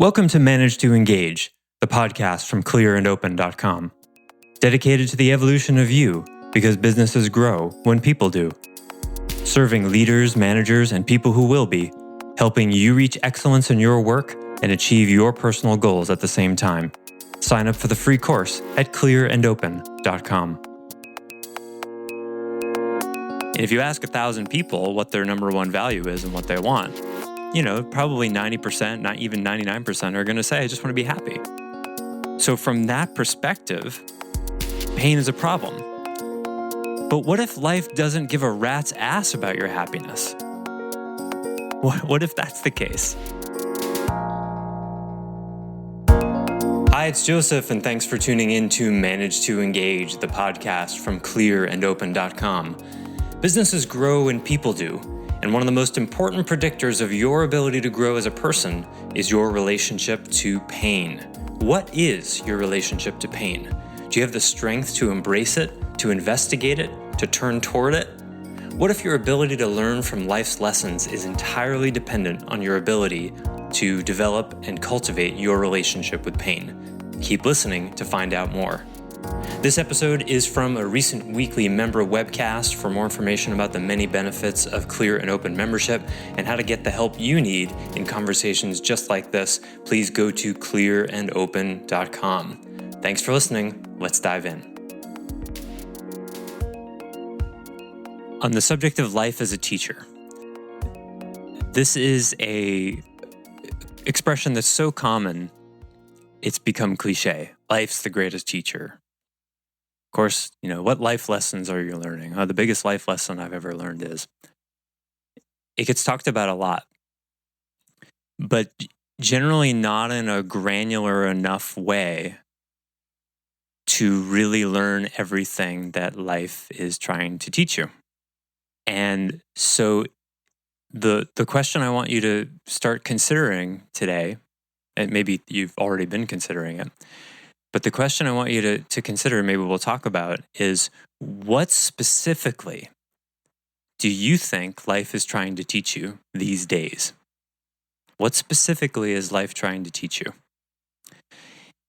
Welcome to Manage to Engage, the podcast from clearandopen.com, dedicated to the evolution of you because businesses grow when people do. Serving leaders, managers, and people who will be, helping you reach excellence in your work and achieve your personal goals at the same time. Sign up for the free course at clearandopen.com. And if you ask 1,000 people what their number one value is and what they want, probably 90%, not even 99% are going to say, I just want to be happy. So from that perspective, pain is a problem. But what if life doesn't give a rat's ass about your happiness? What if that's the case? Hi, it's Joseph, and thanks for tuning in to Manage to Engage, the podcast from clearandopen.com. Businesses grow when people do. And one of the most important predictors of your ability to grow as a person is your relationship to pain. What is your relationship to pain? Do you have the strength to embrace it, to investigate it, to turn toward it? What if your ability to learn from life's lessons is entirely dependent on your ability to develop and cultivate your relationship with pain? Keep listening to find out more. This episode is from a recent weekly member webcast. For more information about the many benefits of Clear and Open membership and how to get the help you need in conversations just like this, please go to clearandopen.com. Thanks for listening. Let's dive in. On the subject of life as a teacher, this is an expression that's so common, it's become cliche. Life's the greatest teacher. Of course, what life lessons are you learning? The biggest life lesson I've ever learned is, it gets talked about a lot, but generally not in a granular enough way to really learn everything that life is trying to teach you. And so the question I want you to start considering today, and maybe you've already been considering it, but the question I want you to consider, maybe we'll talk about, is what specifically do you think life is trying to teach you these days? What specifically is life trying to teach you?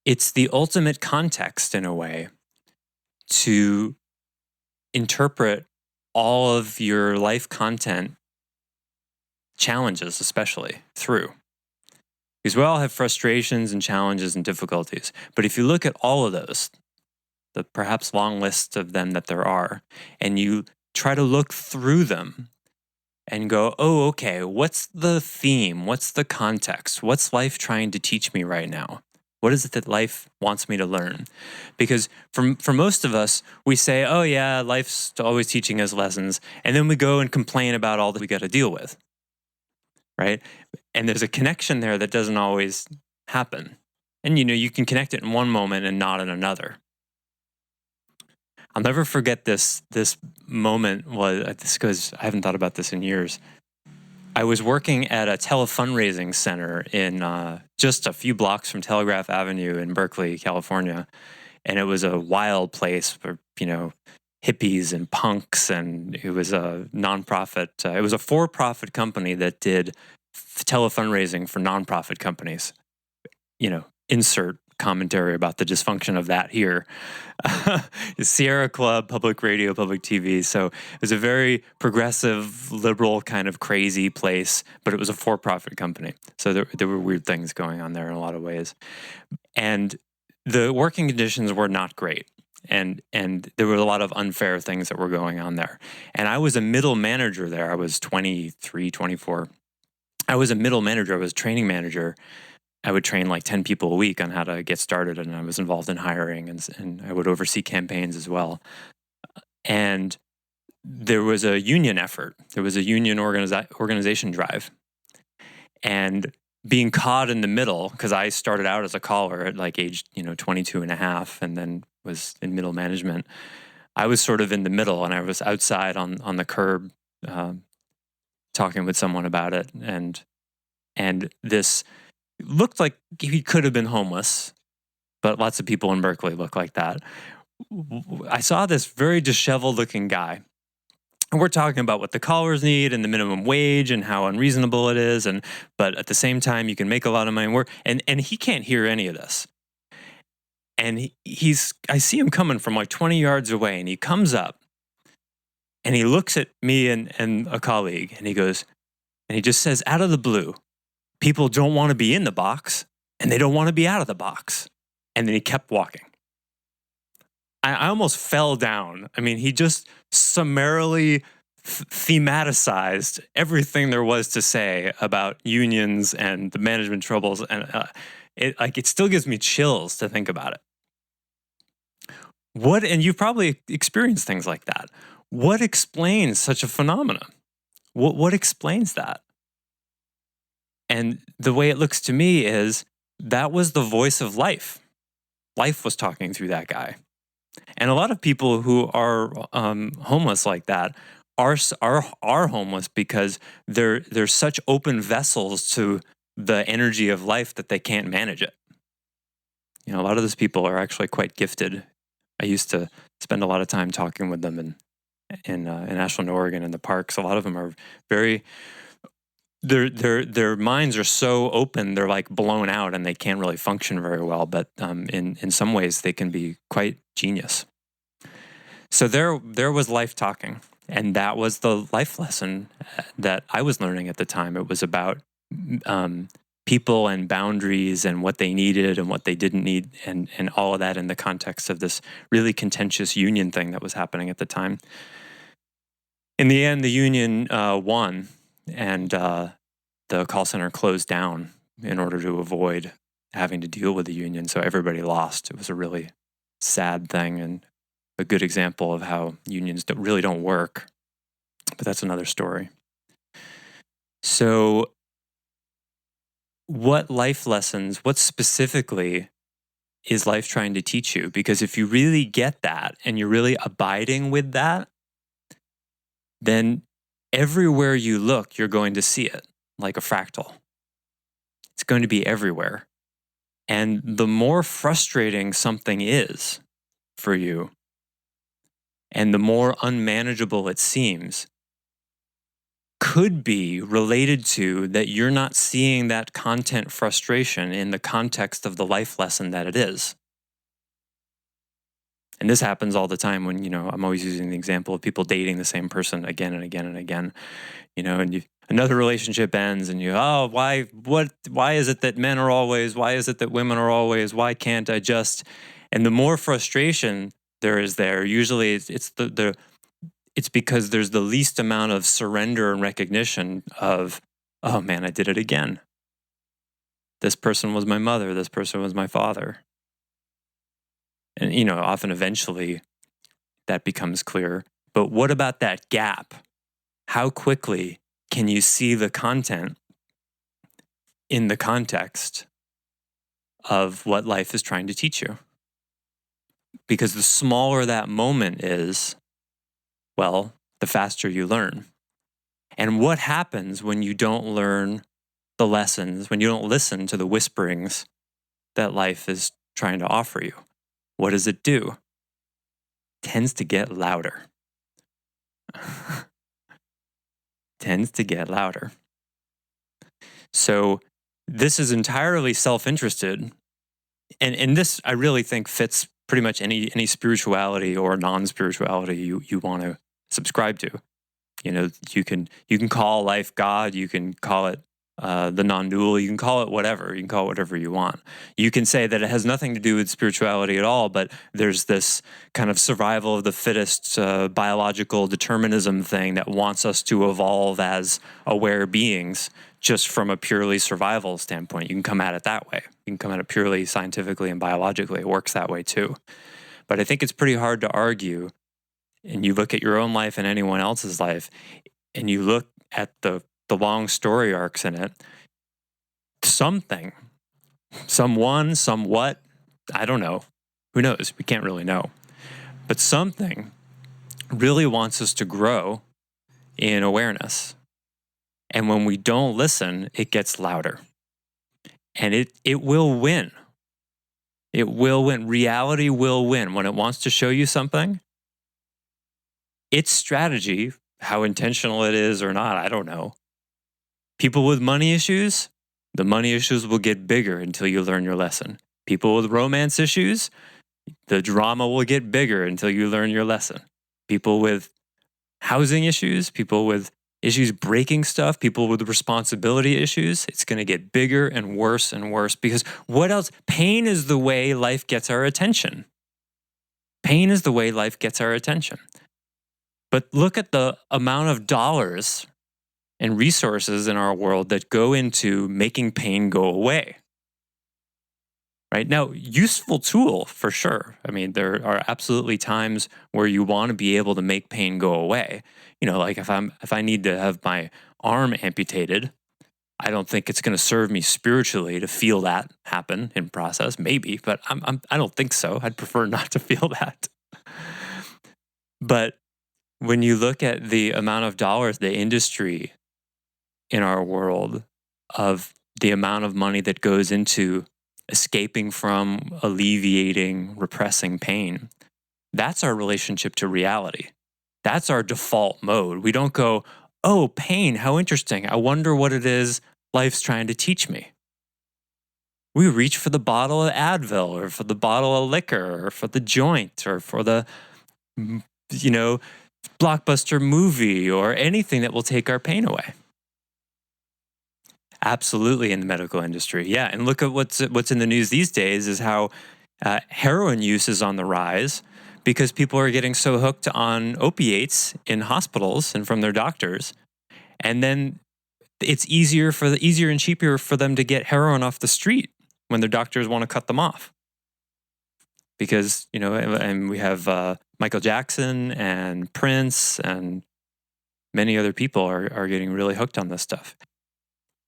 It's the ultimate context, in a way, to interpret all of your life content, challenges especially, through. Because we all have frustrations and challenges and difficulties. But if you look at all of those, the perhaps long list of them that there are, and you try to look through them and go, oh, okay, what's the theme? What's the context? What's life trying to teach me right now? What is it that life wants me to learn? Because for most of us, we say, oh yeah, life's always teaching us lessons. And then we go and complain about all that we got to deal with. Right? And there's a connection there that doesn't always happen. And you can connect it in one moment and not in another. I'll never forget this moment, because I haven't thought about this in years. I was working at a telefundraising center in just a few blocks from Telegraph Avenue in Berkeley, California. And it was a wild place for, hippies and punks, and it was a nonprofit. It was a for-profit company that did telefundraising for nonprofit companies. Insert commentary about the dysfunction of that here. Sierra Club, public radio, public TV. So it was a very progressive, liberal, kind of crazy place, but it was a for-profit company. So there were weird things going on there in a lot of ways. And the working conditions were not great. And there were a lot of unfair things that were going on there. And I was a middle manager there. I was 23, 24. I was a middle manager. I was a training manager. I would train like 10 people a week on how to get started. And I was involved in hiring and I would oversee campaigns as well. And there was a union effort. There was a union organization drive. And being caught in the middle, because I started out as a caller at like age 22 and a half, and then was in middle management. I was sort of in the middle, and I was outside on the curb talking with someone about it. And this looked like he could have been homeless, but lots of people in Berkeley look like that. I saw this very disheveled looking guy And we're talking about what the callers need and the minimum wage and how unreasonable it is. But at the same time, you can make a lot of money. And he can't hear any of this. And I see him coming from like 20 yards away, and he comes up and he looks at me and a colleague, and he goes, and he just says out of the blue, people don't want to be in the box and they don't want to be out of the box. And then he kept walking. I almost fell down. I mean, he just summarily thematicized everything there was to say about unions and the management troubles. And it still gives me chills to think about it. And you've probably experienced things like that. What explains such a phenomenon? What explains that? And the way it looks to me is that was the voice of life. Life was talking through that guy. And a lot of people who are homeless like that are homeless because they're such open vessels to the energy of life that they can't manage it. A lot of those people are actually quite gifted. I used to spend a lot of time talking with them in Ashland, Oregon, in the parks. A lot of them are very. Their minds are so open, they're like blown out and they can't really function very well. But in some ways, they can be quite genius. So there was life talking, and that was the life lesson that I was learning at the time. It was about people and boundaries and what they needed and what they didn't need, and all of that in the context of this really contentious union thing that was happening at the time. In the end, the union won. And the call center closed down in order to avoid having to deal with the union. So everybody lost. It was a really sad thing and a good example of how unions really don't work. But that's another story. So what life lessons, what specifically is life trying to teach you? Because if you really get that and you're really abiding with that, then everywhere you look, you're going to see it like a fractal. It's going to be everywhere. And the more frustrating something is for you, and the more unmanageable it seems, could be related to that you're not seeing that content frustration in the context of the life lesson that it is. And this happens all the time when, I'm always using the example of people dating the same person again and again and again, and another relationship ends and why is it that men are always, why is it that women are always, why can't I just, and the more frustration there is there, usually it's because there's the least amount of surrender and recognition of, oh man, I did it again. This person was my mother, this person was my father. And, often eventually that becomes clear. But what about that gap? How quickly can you see the content in the context of what life is trying to teach you? Because the smaller that moment is, well, the faster you learn. And what happens when you don't learn the lessons, when you don't listen to the whisperings that life is trying to offer you? What does it do? It tends to get louder. Tends to get louder. So this is entirely self-interested. And this, I really think, fits pretty much any spirituality or non-spirituality you want to subscribe to. You can call life God, you can call it the non-dual, you can call it whatever. You can call it whatever you want. You can say that it has nothing to do with spirituality at all, but there's this kind of survival of the fittest biological determinism thing that wants us to evolve as aware beings just from a purely survival standpoint. You can come at it that way. You can come at it purely scientifically and biologically. It works that way too. But I think it's pretty hard to argue, and you look at your own life and anyone else's life, and you look at the long story arcs in it, something, someone, somewhat, I don't know. Who knows? We can't really know. But something really wants us to grow in awareness. And when we don't listen, it gets louder. And it will win. It will win. Reality will win. When it wants to show you something, its strategy How intentional it is or not, I don't know. People with money issues, the money issues will get bigger until you learn your lesson. People with romance issues, the drama will get bigger until you learn your lesson. People with housing issues, people with issues breaking stuff, people with responsibility issues, it's going to get bigger and worse because what else? Pain is the way life gets our attention. Pain is the way life gets our attention. But look at the amount of dollars and resources in our world that go into making pain go away. Right? Now, useful tool for sure. I mean, there are absolutely times where you want to be able to make pain go away. You know, like if I need to have my arm amputated, I don't think it's going to serve me spiritually to feel that happen in process. Maybe, but I don't think so. I'd prefer not to feel that. But when you look at the amount of dollars, the industry in our world of the amount of money that goes into escaping from, alleviating, repressing pain, that's our relationship to reality. That's our default mode. We don't go, oh, pain, how interesting. I wonder what it is life's trying to teach me. We reach for the bottle of Advil or for the bottle of liquor or for the joint or for the, blockbuster movie or anything that will take our pain away. Absolutely in the medical industry. Yeah. And look at what's in the news these days is how heroin use is on the rise because people are getting so hooked on opiates in hospitals and from their doctors. And then it's easier and cheaper for them to get heroin off the street when their doctors want to cut them off. Because, and we have Michael Jackson and Prince and many other people are getting really hooked on this stuff.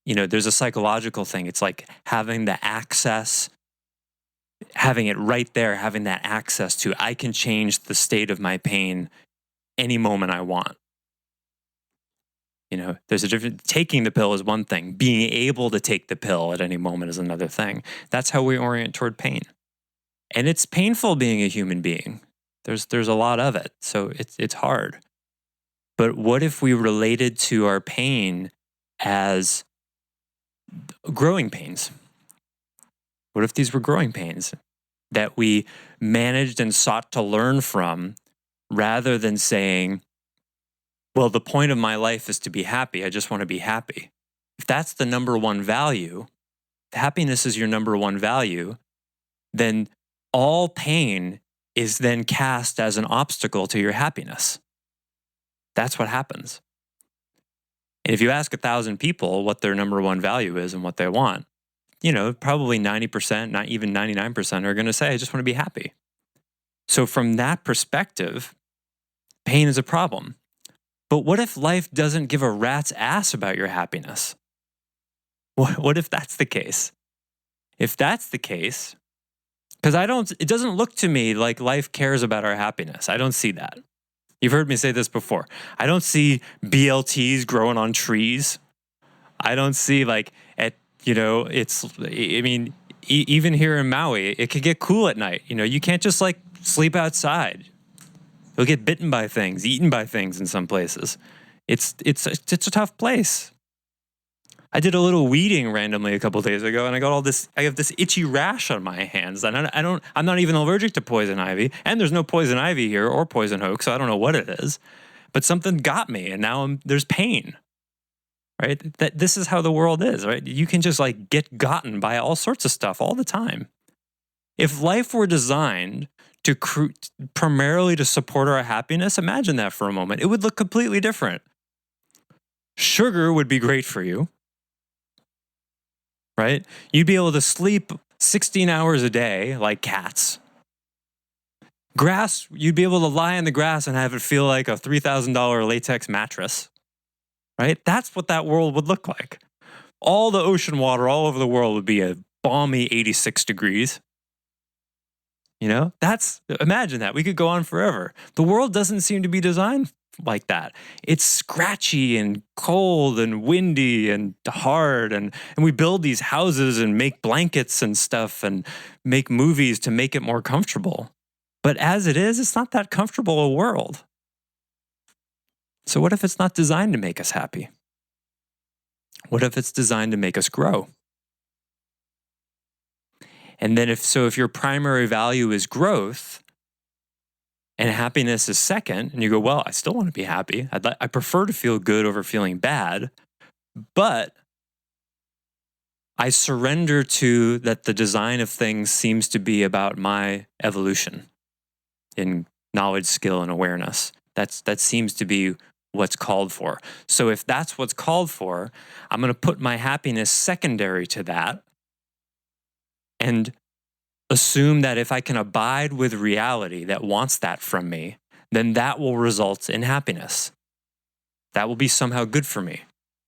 There's a psychological thing. It's like having the access, having it right there, having that access to, I can change the state of my pain any moment I want. There's a difference. Taking the pill is one thing. Being able to take the pill at any moment is another thing. That's how we orient toward pain. And it's painful being a human being. There's a lot of it. So it's hard. But what if we related to our pain as growing pains? What if these were growing pains that we managed and sought to learn from rather than saying, well, the point of my life is to be happy. I just want to be happy. If that's the number one value, if happiness is your number one value, then all pain is then cast as an obstacle to your happiness. That's what happens. And if you ask 1,000 people what their number one value is and what they want, probably 90%, not even 99% are going to say, I just want to be happy. So from that perspective, pain is a problem. But what if life doesn't give a rat's ass about your happiness? What if that's the case? If that's the case, because it doesn't look to me like life cares about our happiness. I don't see that. You've heard me say this before. I don't see BLTs growing on trees. I don't see even here in Maui, it could get cool at night. You can't just sleep outside. You'll get bitten by things, eaten by things in some places. It's a tough place. I did a little weeding randomly a couple days ago, and I have this itchy rash on my hands, and I'm not even allergic to poison ivy, and there's no poison ivy here or poison oak, so I don't know what it is, but something got me, and now there's pain, right? This is how the world is, right? You can just get gotten by all sorts of stuff all the time. If life were designed to primarily to support our happiness, imagine that for a moment. It would look completely different. Sugar would be great for you. Right? You'd be able to sleep 16 hours a day like cats. Grass, you'd be able to lie on the grass and have it feel like a $3,000 latex mattress. Right? That's what that world would look like. All the ocean water all over the world would be a balmy 86 degrees. Imagine that. We could go on forever. The world doesn't seem to be designed like that. It's scratchy and cold and windy and hard, and we build these houses and make blankets and stuff and make movies to make it more comfortable. But as it is, it's not that comfortable a world. So what if it's not designed to make us happy? What if it's designed to make us grow? And then if your primary value is growth and happiness is second, and you go, well, I still want to be happy. I prefer to feel good over feeling bad, but I surrender to that the design of things seems to be about my evolution in knowledge, skill, and awareness. That seems to be what's called for. So if that's what's called for, I'm going to put my happiness secondary to that and assume that if I can abide with reality that wants that from me, then that will result in happiness. That will be somehow good for me.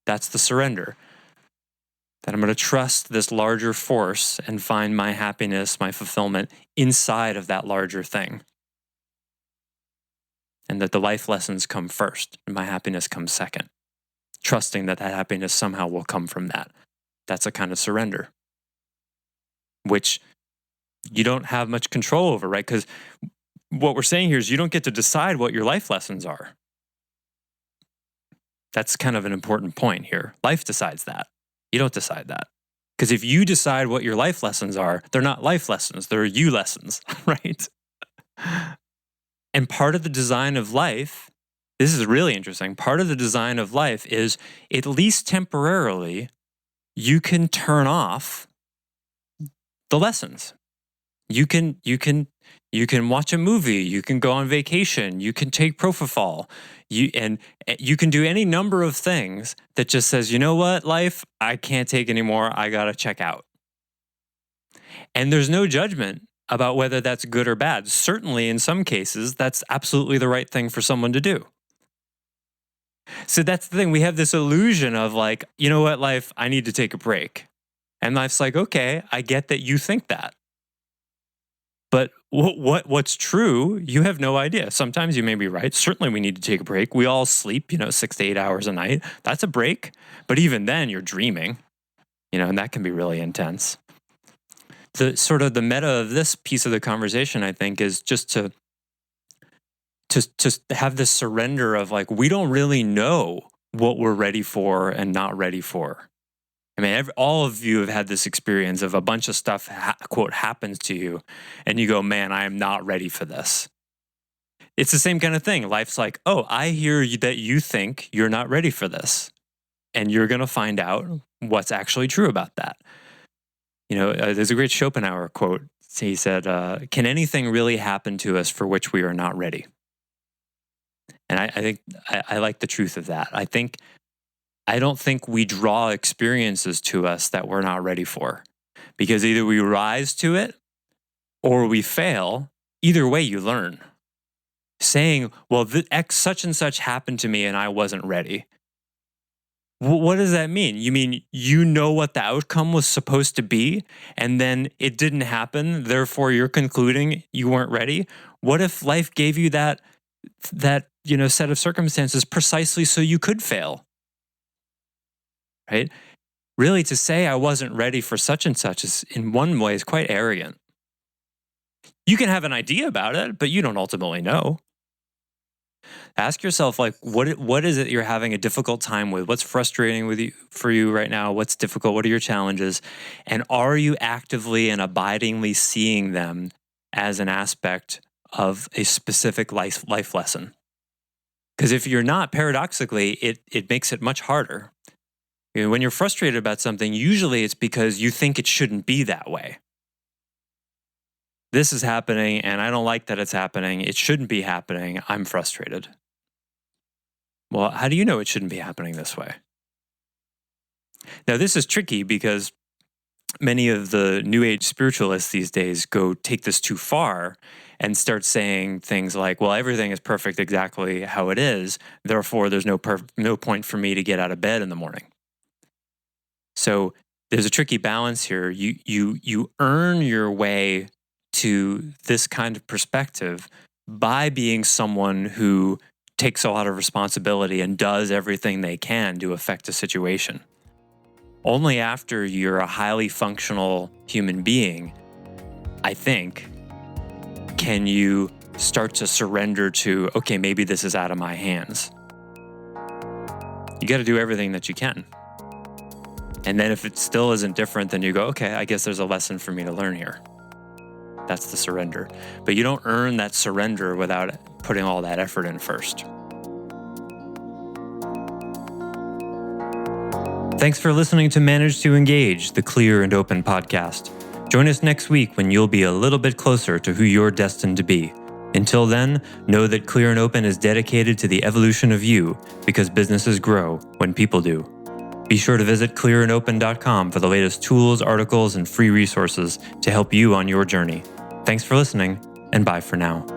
That's the surrender. That I'm going to trust this larger force and find my happiness, my fulfillment inside of that larger thing. And that the life lessons come first and my happiness comes second. Trusting that happiness somehow will come from that. That's a kind of surrender, which you don't have much control over, right? Because what we're saying here is you don't get to decide what your life lessons are. That's kind of an important point here. Life decides that. You don't decide that. Because if you decide what your life lessons are, they're not life lessons, they're you lessons, right? And part of the design of life, this is really interesting, part of the design of life is, at least temporarily, you can turn off the lessons. You can watch a movie, you can go on vacation, you can take propofol, you can do any number of things that just says, you know what, life, I can't take anymore, I gotta check out. And there's no judgment about whether that's good or bad. Certainly in some cases, that's absolutely the right thing for someone to do. So that's the thing, we have this illusion of like, you know what, life, I need to take a break. And life's like, okay, I get that you think that. But what's true, you have no idea. Sometimes you may be right. Certainly we need to take a break. We all sleep, 6 to 8 hours a night. That's a break. But even then you're dreaming, and that can be really intense. The sort of the meta of this piece of the conversation, I think, is just to have this surrender of like, we don't really know what we're ready for and not ready for. I mean, all of you have had this experience of a bunch of stuff, quote, happens to you, and you go, man, I am not ready for this. It's the same kind of thing. Life's like, oh, I hear that you think you're not ready for this, and you're going to find out what's actually true about that. There's a great Schopenhauer quote. He said, can anything really happen to us for which we are not ready? And I think I like the truth of that. I don't think we draw experiences to us that we're not ready for, because either we rise to it or we fail. Either way, you learn. Saying, well, X such and such happened to me and I wasn't ready. What does that mean? You mean you know what the outcome was supposed to be and then it didn't happen, therefore you're concluding you weren't ready? What if life gave you that set of circumstances precisely so you could fail? Right? Really, to say I wasn't ready for such and such is, in one way, is quite arrogant. You can have an idea about it, but you don't ultimately know. Ask yourself, like, what is it you're having a difficult time with? What's frustrating for you right now? What's difficult? What are your challenges? And are you actively and abidingly seeing them as an aspect of a specific life lesson? Because if you're not, paradoxically, it makes it much harder. When you're frustrated about something, usually it's because you think it shouldn't be that way. This is happening and I don't like that it's happening. It shouldn't be happening. I'm frustrated. Well, how do you know it shouldn't be happening this way? Now, this is tricky because many of the New Age spiritualists these days take this too far and start saying things like, well, everything is perfect exactly how it is. Therefore, there's no point for me to get out of bed in the morning. So there's a tricky balance here. You earn your way to this kind of perspective by being someone who takes a lot of responsibility and does everything they can to affect a situation. Only after you're a highly functional human being, I think, can you start to surrender to, okay, maybe this is out of my hands. You got to do everything that you can. And then if it still isn't different, then you go, okay, I guess there's a lesson for me to learn here. That's the surrender. But you don't earn that surrender without putting all that effort in first. Thanks for listening to Manage to Engage, the Clear and Open podcast. Join us next week when you'll be a little bit closer to who you're destined to be. Until then, know that Clear and Open is dedicated to the evolution of you because businesses grow when people do. Be sure to visit clearandopen.com for the latest tools, articles, and free resources to help you on your journey. Thanks for listening, and bye for now.